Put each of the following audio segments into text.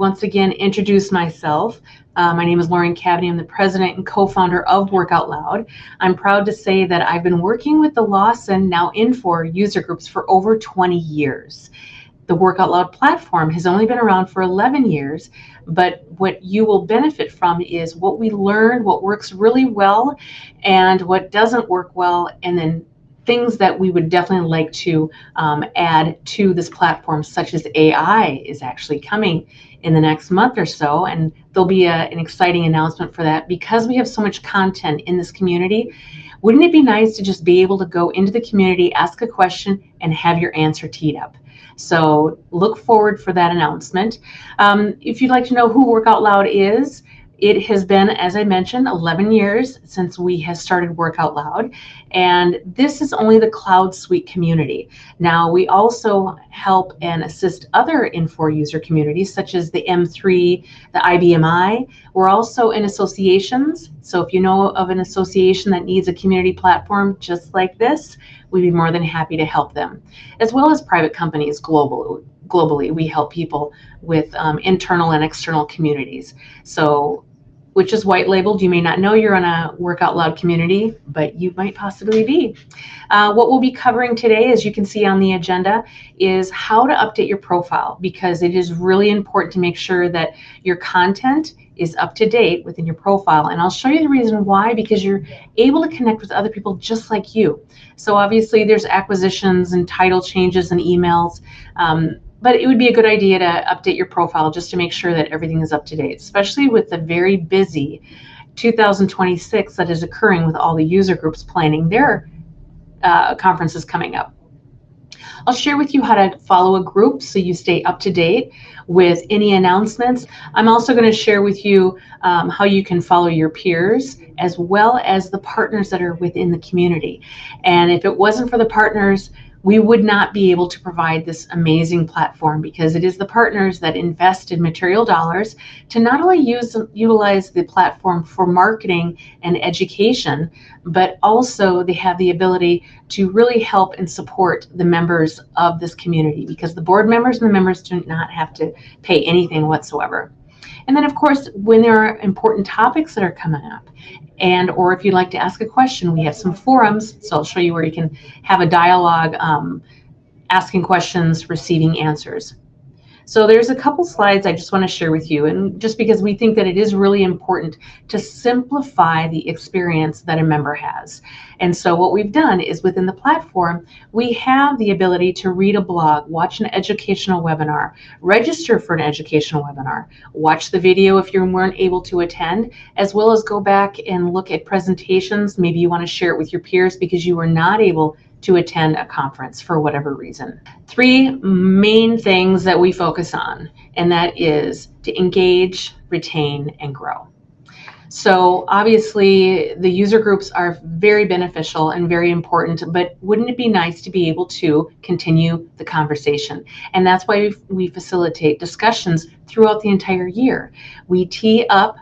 Once again, introduce myself. My name is Loring.Kaveney. I'm the president and co-founder of WorkOutLoud. I'm proud to say that I've been working with the Lawson, now Infor, user groups for over 20 years. The WorkOutLoud platform has only been around for 11 years, but what you will benefit from is what we learned, what works really well, and what doesn't work well, and then things that we would definitely like to add to this platform, such as AI is actually coming in the next month or so, and there'll be an exciting announcement for that. Because we have so much content in this community, wouldn't it be nice to just be able to go into the community, ask a question, and have your answer teed up? So look forward for that announcement. If you'd like to know who WorkOutLoud is, it has been, as I mentioned, 11 years since we have started WorkOutLoud, and this is only the CloudSuite community. Now, we also help and assist other Infor user communities, such as the M3, the IBMI. We're also in associations, so if you know of an association that needs a community platform just like this, we'd be more than happy to help them, as well as private companies globally. We help people with internal and external communities. So, which is white labeled. You may not know you're on a WorkOutLoud community, but you might possibly be. What we'll be covering today, as you can see on the agenda, is how to update your profile, because it is really important to make sure that your content is up to date within your profile. And I'll show you the reason why, because you're able to connect with other people just like you. So obviously there's acquisitions and title changes and emails, but it would be a good idea to update your profile just to make sure that everything is up to date, especially with the very busy 2026 that is occurring with all the user groups planning their conferences coming up. I'll share with you how to follow a group so you stay up to date with any announcements. I'm also going to share with you how you can follow your peers as well as the partners that are within the community. And if it wasn't for the partners, we would not be able to provide this amazing platform, because it is the partners that invest in material dollars to not only utilize the platform for marketing and education, but also they have the ability to really help and support the members of this community, because the board members and the members do not have to pay anything whatsoever. And then, of course, when there are important topics that are coming up, and or if you'd like to ask a question, we have some forums. So I'll show you where you can have a dialogue, asking questions, receiving answers. So there's a couple slides I just want to share with you, and just because we think that it is really important to simplify the experience that a member has. And so what we've done is within the platform, we have the ability to read a blog, watch an educational webinar, register for an educational webinar, watch the video if you weren't able to attend, as well as go back and look at presentations. Maybe you want to share it with your peers because you were not able to attend a conference for whatever reason. Three main things that we focus on, and that is to engage, retain, and grow. So obviously the user groups are very beneficial and very important, but wouldn't it be nice to be able to continue the conversation? And that's why we facilitate discussions throughout the entire year. We tee up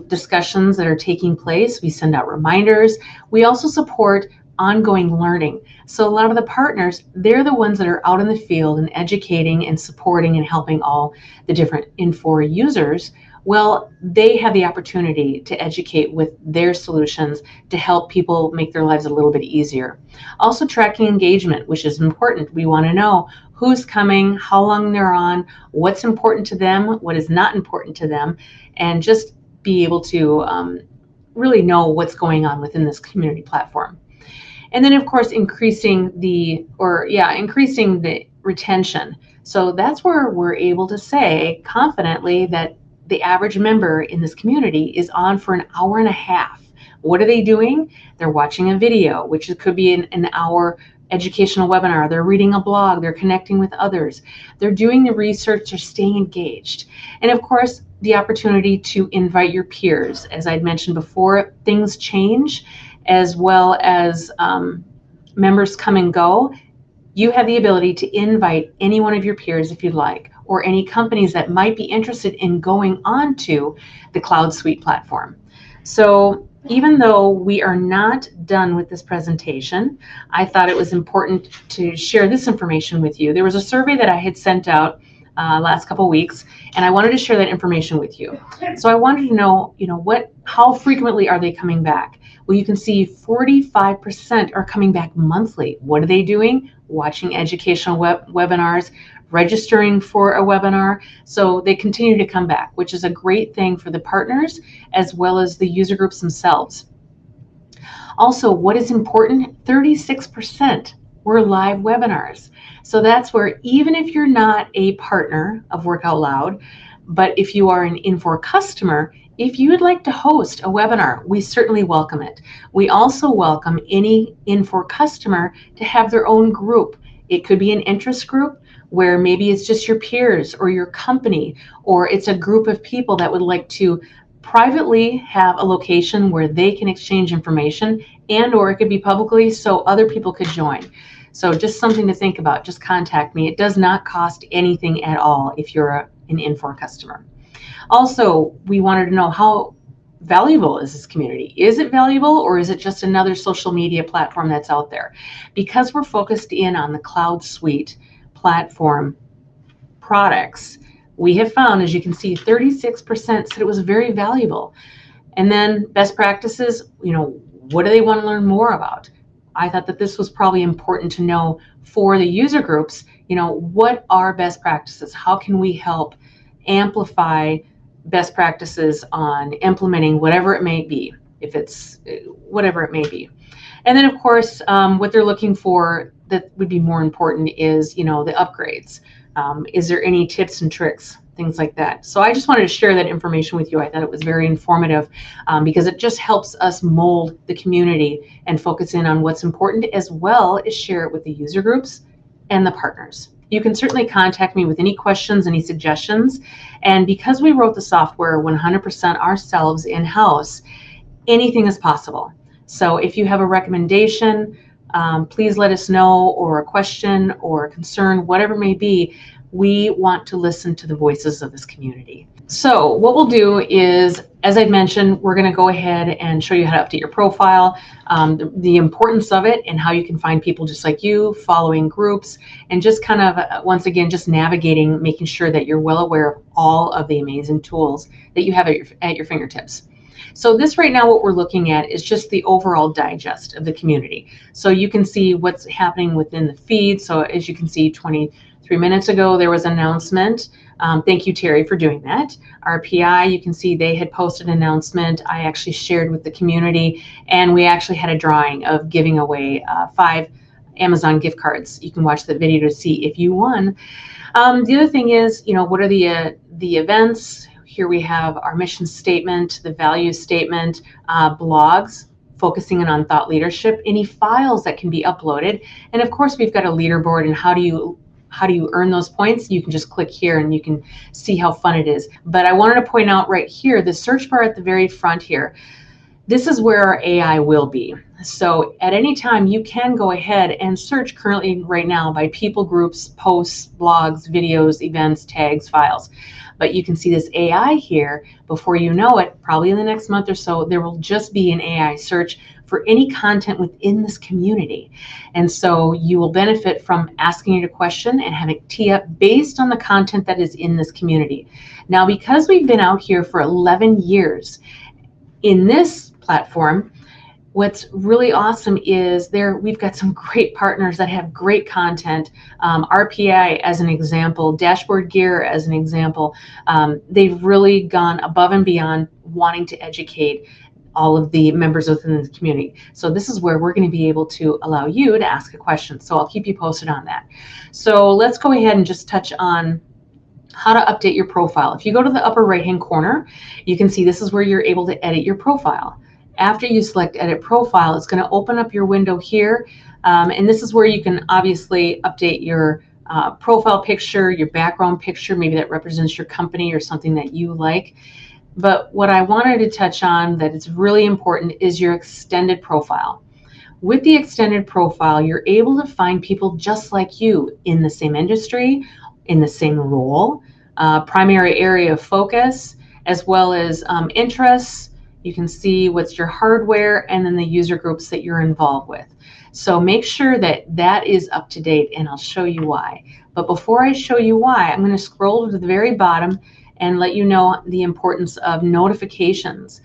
discussions that are taking place. We send out reminders. We also support ongoing learning. So a lot of the partners, they're the ones that are out in the field and educating and supporting and helping all the different Infor users. Well, they have the opportunity to educate with their solutions to help people make their lives a little bit easier. Also tracking engagement, which is important. We want to know who's coming, how long they're on, what's important to them, what is not important to them, and just be able to really know what's going on within this community platform. And then, of course, increasing the retention. So that's where we're able to say confidently that the average member in this community is on for an hour and a half. What are they doing? They're watching a video, which could be an hour educational webinar. They're reading a blog. They're connecting with others. They're doing the research. They're staying engaged. And of course, the opportunity to invite your peers. As I'd mentioned before, things change, as well as members come and go. You have the ability to invite any one of your peers if you'd like, or any companies that might be interested in going on to the CloudSuite platform. So even though we are not done with this presentation, I thought it was important to share this information with you. There was a survey that I had sent out last couple weeks, and I wanted to share that information with you. So I wanted to know, how frequently are they coming back? Well, you can see 45% are coming back monthly. What are they doing? Watching educational webinars, registering for a webinar. So they continue to come back, which is a great thing for the partners as well as the user groups themselves. Also, what is important, 36% were live webinars. So that's where, even if you're not a partner of WorkOutLoud, but if you are an Infor customer, if you would like to host a webinar, we certainly welcome it. We also welcome any Infor customer to have their own group. It could be an interest group where maybe it's just your peers or your company, or it's a group of people that would like to privately have a location where they can exchange information, and or it could be publicly so other people could join. So just something to think about. Just contact me. It does not cost anything at all if you're an Infor customer. Also, we wanted to know, how valuable is this community? Is it valuable, or is it just another social media platform that's out there? Because we're focused in on the CloudSuite platform products, we have found, as you can see, 36% said it was very valuable. And then best practices, what do they want to learn more about? I thought that this was probably important to know for the user groups. What are best practices? How can we help amplify best practices on implementing whatever it may be, if it's whatever it may be. And then, of course, what they're looking for that would be more important is, the upgrades. Is there any tips and tricks, things like that? So I just wanted to share that information with you. I thought it was very informative because it just helps us mold the community and focus in on what's important, as well as share it with the user groups and the partners. You can certainly contact me with any questions, any suggestions. And because we wrote the software 100% ourselves in-house, anything is possible. So if you have a recommendation, please let us know, or a question or a concern, whatever it may be. We want to listen to the voices of this community. So what we'll do is, as I mentioned, we're going to go ahead and show you how to update your profile, the importance of it, and how you can find people just like you, following groups, and just kind of, once again, just navigating, making sure that you're well aware of all of the amazing tools that you have at your fingertips. So this right now, what we're looking at is just the overall digest of the community. So you can see what's happening within the feed. So as you can see, 23 minutes ago, there was an announcement. Thank you, Terry, for doing that. Our PI, you can see they had posted an announcement. I actually shared with the community, and we actually had a drawing of giving away 5 Amazon gift cards. You can watch the video to see if you won. The other thing is, what are the events? Here we have our mission statement, the value statement, blogs, focusing in on thought leadership, any files that can be uploaded. And of course, we've got a leaderboard, and how do you earn those points? You can just click here and you can see how fun it is. But I wanted to point out right here, the search bar at the very front here, this is where our AI will be. So at any time, you can go ahead and search currently right now by people, groups, posts, blogs, videos, events, tags, files. But you can see this AI here. Before you know it, probably in the next month or so, there will just be an AI search for any content within this community. And so you will benefit from asking it a question and having it tee up based on the content that is in this community. Now, because we've been out here for 11 years in this platform, what's really awesome is we've got some great partners that have great content. RPI as an example, Dashboard Gear as an example. They've really gone above and beyond wanting to educate all of the members within the community. So this is where we're going to be able to allow you to ask a question. So I'll keep you posted on that. So let's go ahead and just touch on how to update your profile. If you go to the upper right-hand corner, you can see this is where you're able to edit your profile. After you select Edit Profile, it's going to open up your window here. And this is where you can obviously update your profile picture, your background picture, maybe that represents your company or something that you like. But what I wanted to touch on that is really important is your extended profile. With the extended profile, you're able to find people just like you in the same industry, in the same role, primary area of focus, as well as interests, You can see what's your hardware and then the user groups that you're involved with. So make sure that that is up to date, and I'll show you why. But before I show you why, I'm going to scroll to the very bottom and let you know the importance of notifications.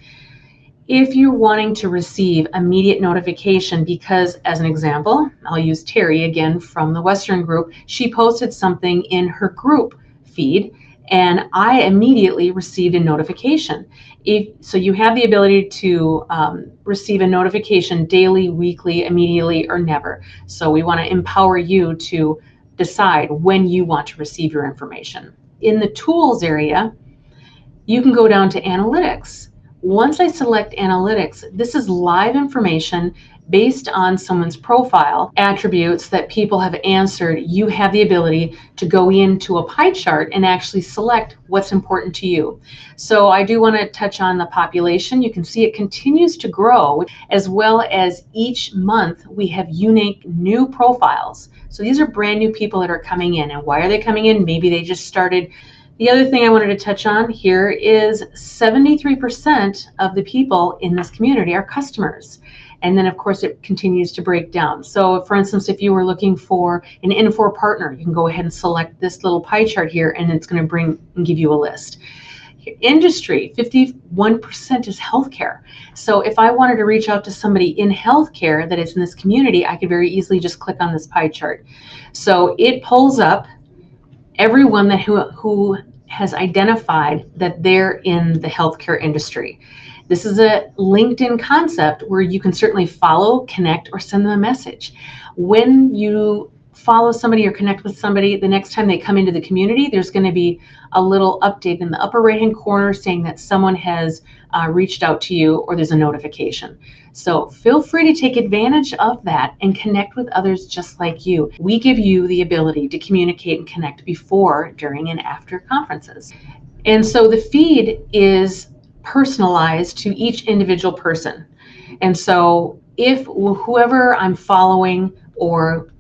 If you're wanting to receive immediate notification, because as an example, I'll use Terry again from the Western group, she posted something in her group feed and I immediately received a notification. So you have the ability to receive a notification daily, weekly, immediately, or never. So we want to empower you to decide when you want to receive your information. In the tools area, you can go down to analytics. Once I select analytics, this is live information based on someone's profile attributes that people have answered. You have the ability to go into a pie chart and actually select what's important to you. So I do want to touch on the population. You can see it continues to grow, as well as each month we have unique new profiles. So these are brand new people that are coming in. And why are they coming in? Maybe they just started. The other thing I wanted to touch on here is 73% of the people in this community are customers. And then, of course, it continues to break down. So, for instance, if you were looking for an Infor partner, you can go ahead and select this little pie chart here, and it's going to bring and give you a list. Industry, 51% is healthcare. So if I wanted to reach out to somebody in healthcare that is in this community, I could very easily just click on this pie chart. So it pulls up everyone that who has identified that they're in the healthcare industry. This is a LinkedIn concept where you can certainly follow, connect, or send them a message. When you follow somebody or connect with somebody, the next time they come into the community, there's going to be a little update in the upper right-hand corner saying that someone has reached out to you, or there's a notification. So feel free to take advantage of that and connect with others just like you. We give you the ability to communicate and connect before, during, and after conferences. And so the feed is personalized to each individual person. And so if whoever I'm following or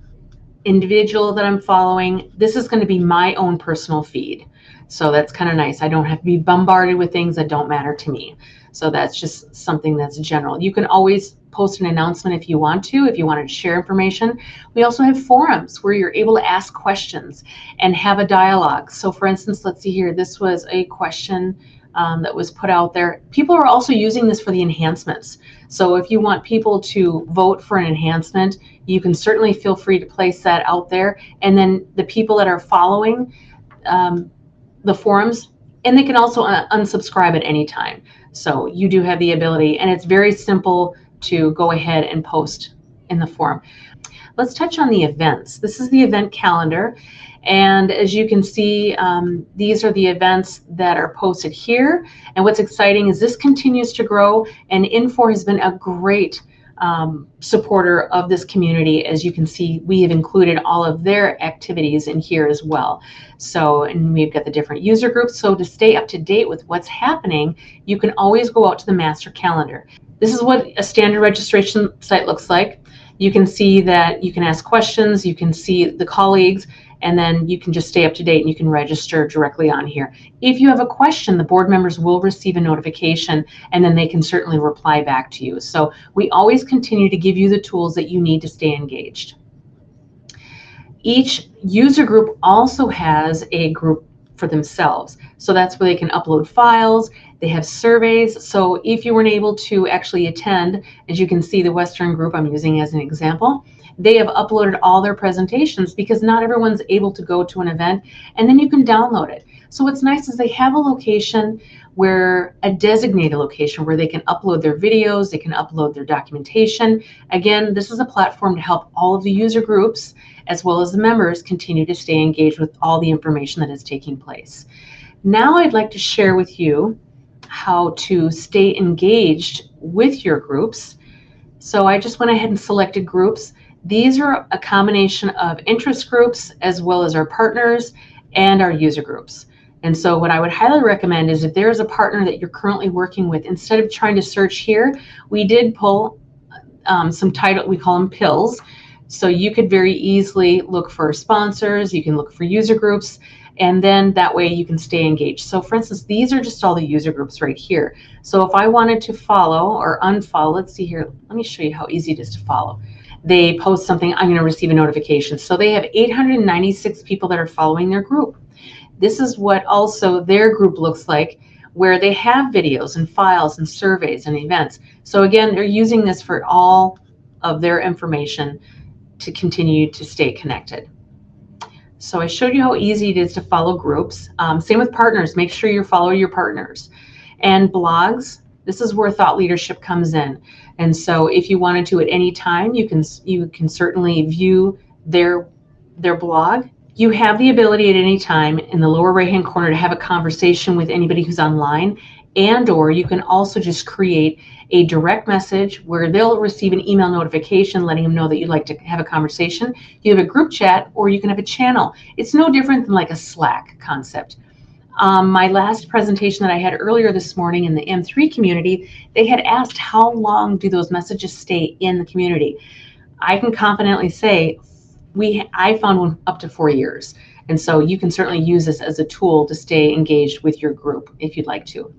individual that I'm following, this is going to be my own personal feed. So that's kind of nice. I don't have to be bombarded with things that don't matter to me. So that's just something that's general. You can always post an announcement if you want to share information. We also have forums where you're able to ask questions and have a dialogue. So for instance, let's see here, this was a question that was put out there. People are also using this for the enhancements. So if you want people to vote for an enhancement, you can certainly feel free to place that out there. And then the people that are following the forums, and they can also unsubscribe at any time. So you do have the ability, and it's very simple to go ahead and post in the forum. Let's touch on the events. This is the event calendar. And as you can see, these are the events that are posted here. And what's exciting is this continues to grow, and Infor has been a great supporter of this community. As you can see, we have included all of their activities in here as well. So, and we've got the different user groups. So to stay up to date with what's happening, you can always go out to the master calendar. This is what a standard registration site looks like. You can see that you can ask questions, you can see the colleagues, and then you can just stay up to date and you can register directly on here. If you have a question, the board members will receive a notification, and then they can certainly reply back to you. So we always continue to give you the tools that you need to stay engaged. Each user group also has a group for themselves. So that's where they can upload files. They have surveys. So if you weren't able to actually attend, as you can see, the Western group I'm using as an example, they have uploaded all their presentations because not everyone's able to go to an event, and then you can download it. So what's nice is they have a location where, a designated location where they can upload their videos, they can upload their documentation. Again, this is a platform to help all of the user groups as well as the members continue to stay engaged with all the information that is taking place. Now I'd like to share with you how to stay engaged with your groups. So I just went ahead and selected groups. These are a combination of interest groups as well as our partners and our user groups. And so what I would highly recommend is if there is a partner that you're currently working with, instead of trying to search here, we did pull some title, we call them pills. So you could very easily look for sponsors, you can look for user groups, And then that way you can stay engaged. So for instance, these are just all the user groups right here. So if I wanted to follow or unfollow, let's see here, let me show you how easy it is to follow. They post something, I'm going to receive a notification. So they have 896 people that are following their group. This is what also their group looks like, where they have videos and files and surveys and events. So again, they're using this for all of their information to continue to stay connected. So I showed you how easy it is to follow groups. Same with partners. Make sure you follow your partners. And blogs, this is where thought leadership comes in. And so if you wanted to at any time, you can certainly view their blog. You have the ability at any time in the lower right-hand corner to have a conversation with anybody who's online, and or you can also just create a direct message where they'll receive an email notification letting them know that you'd like to have a conversation. You have a group chat, or you can have a channel. It's no different than like a Slack concept. My last presentation that I had earlier this morning in the M3 community, they had asked how long do those messages stay in the community. I can confidently say I found one up to 4 years. And so you can certainly use this as a tool to stay engaged with your group if you'd like to.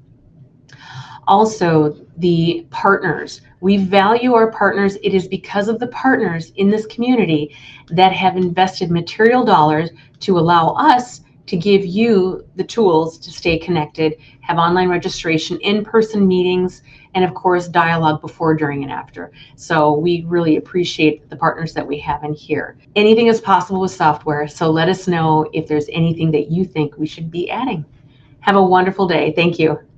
Also, the partners. We value our partners. It is because of the partners in this community that have invested material dollars to allow us to give you the tools to stay connected, have online registration, in-person meetings, and of course, dialogue before, during, and after. So we really appreciate the partners that we have in here. Anything is possible with software, so let us know if there's anything that you think we should be adding. Have a wonderful day. Thank you.